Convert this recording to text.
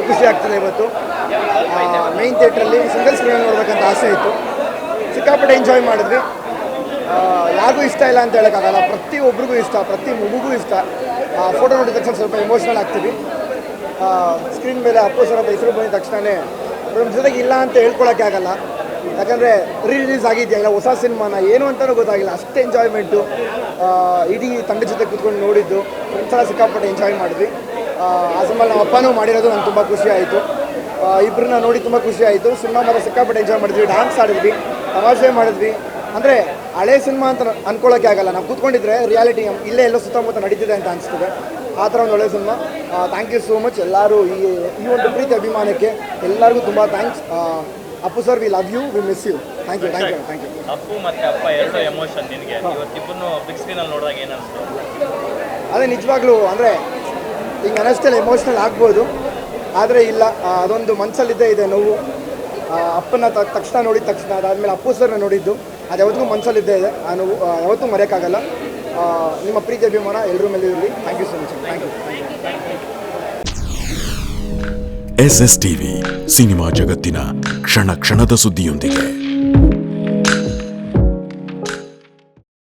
ಖುಷಿ ಆಗ್ತದೆ ಇವತ್ತು. ಮೇಯ್ನ್ ಥಿಯೇಟ್ರಲ್ಲಿ ಸಿಂಗಲ್ ಸ್ಕ್ರೀನ್ ನೋಡ್ಬೇಕಂತ ಆಸೆ ಇತ್ತು. ಸಿಕ್ಕಾಪಟ್ಟೆ ಎಂಜಾಯ್ ಮಾಡಿದ್ವಿ. ಯಾರಿಗೂ ಇಷ್ಟ ಇಲ್ಲ ಅಂತ ಹೇಳೋಕ್ಕಾಗಲ್ಲ, ಪ್ರತಿಯೊಬ್ಬರಿಗೂ ಇಷ್ಟ, ಪ್ರತಿ ಮಗುಗೂ ಇಷ್ಟ. ಫೋಟೋ ನೋಡಿದ ತಕ್ಷಣ ಸ್ವಲ್ಪ ಎಮೋಷ್ನಲ್ ಆಗ್ತೀವಿ. ಸ್ಕ್ರೀನ್ ಮೇಲೆ ಅಪ್ಪು ಸರ್ ಅಂತ ಹೆಸರು ಬಂದಿದ ತಕ್ಷಣವೇ ನಮ್ಮ ಜೊತೆಗೆ ಇಲ್ಲ ಅಂತ ಹೇಳ್ಕೊಳಕ್ಕೆ ಆಗಲ್ಲ. ಯಾಕಂದರೆ ರಿಲೀಸ್ ಆಗಿದೆಯಾ ಇಲ್ಲ ಹೊಸ ಸಿನಿಮಾನ ಏನು ಅಂತಲೂ ಗೊತ್ತಾಗಿಲ್ಲ, ಅಷ್ಟು ಎಂಜಾಯ್ಮೆಂಟು. ಇಡೀ ತಂಡ ಜೊತೆ ಕೂತ್ಕೊಂಡು ನೋಡಿದ್ದು, ಫ್ರೆಂಡ್ಸ್ ಎಲ್ಲ ಸಿಕ್ಕಾಪಟ್ಟೆ ಎಂಜಾಯ್ ಮಾಡಿದ್ವಿ. ಆ ಸಿನಿಮಾ ನಮ್ಮ ಅಪ್ಪನೂ ಮಾಡಿರೋದು ನಂಗೆ ತುಂಬ ಖುಷಿ ಆಯಿತು. ಇಬ್ಬರನ್ನ ನೋಡಿ ತುಂಬ ಖುಷಿ ಆಯಿತು. ಸಿನಿಮಾ ಮಾತ್ರ ಸಿಕ್ಕಾಪಟ್ಟೆ ಎಂಜಾಯ್ ಮಾಡಿದ್ವಿ, ಡ್ಯಾನ್ಸ್ ಆಡಿದ್ವಿ, ತಮಾಷೆ ಮಾಡಿದ್ವಿ. ಅಂದರೆ ಹಳೆ ಸಿನಿಮಾ ಅಂತ ಅಂದ್ಕೊಳ್ಳೋಕ್ಕೆ ಆಗಲ್ಲ, ನಾವು ಕೂತ್ಕೊಂಡಿದ್ರೆ ರಿಯಾಲಿಟಿ ಇಲ್ಲೇ ಎಲ್ಲೋ ಸುತ್ತಮುತ್ತ ನಡೀತಿದೆ ಅಂತ ಅನಿಸ್ತದೆ. ಆ ಥರ ಒಂದು ಒಳ್ಳೆಯ cinema. Thank you so much ಎಲ್ಲರೂ ಈ ಒಂದು ಪ್ರೀತಿ ಅಭಿಮಾನಕ್ಕೆ ಎಲ್ಲರಿಗೂ ತುಂಬ thanks. Appu sir, we love you, we miss you. Thank you. Appu ಮತ್ತು ಅಪ್ಪ ಎರಡು ಎಮೋಷನ್ ನಿನಗೆ ಇವತ್ತಿಬ್ಬರನ್ನು ಬಿಗ್ ಸ್ಕ್ರೀನಲ್ಲಿ ನೋಡಿದಾಗ ಏನು ಅನಿಸ್ತು? ಅದೇ ನಿಜವಾಗ್ಲೂ ಅಂದರೆ ಹಿಂಗೆ ಅನ್ನಿಸ್ತಲ್ಲ, ಎಮೋಷ್ನಲ್ ಆಗ್ಬೋದು, ಆದರೆ ಇಲ್ಲ, ಅದೊಂದು ಮನಸ್ಸಲ್ಲಿದ್ದೇ ಇದೆ ನೋವು. ಅಪ್ಪನ ತಕ್ಷಣ ನೋಡಿದ ತಕ್ಷಣ, ಅದಾದಮೇಲೆ ಅಪ್ಪು ಸರ್ನ ನೋಡಿದ್ದು, ಅದು ಯಾವತ್ತಿಗೂ ಮನಸ್ಸಲ್ಲಿದ್ದೇ ಇದೆ. ಆ ನೋವು ಯಾವತ್ತೂ ಮರೆಯೋಕ್ಕಾಗಲ್ಲ. ನಿಮ್ಮ ಪ್ರೀತಿ ಅಭಿಮಾನ ಎಲ್ಲರ ಮೇಲೆ ಇರಲಿ. Thank you so much. Thank you. SS TV cinema ಜಗತ್ತಿನ ಕ್ಷಣ ಕ್ಷಣದ ಸುದ್ದಿಯೊಂದಿಗೆ.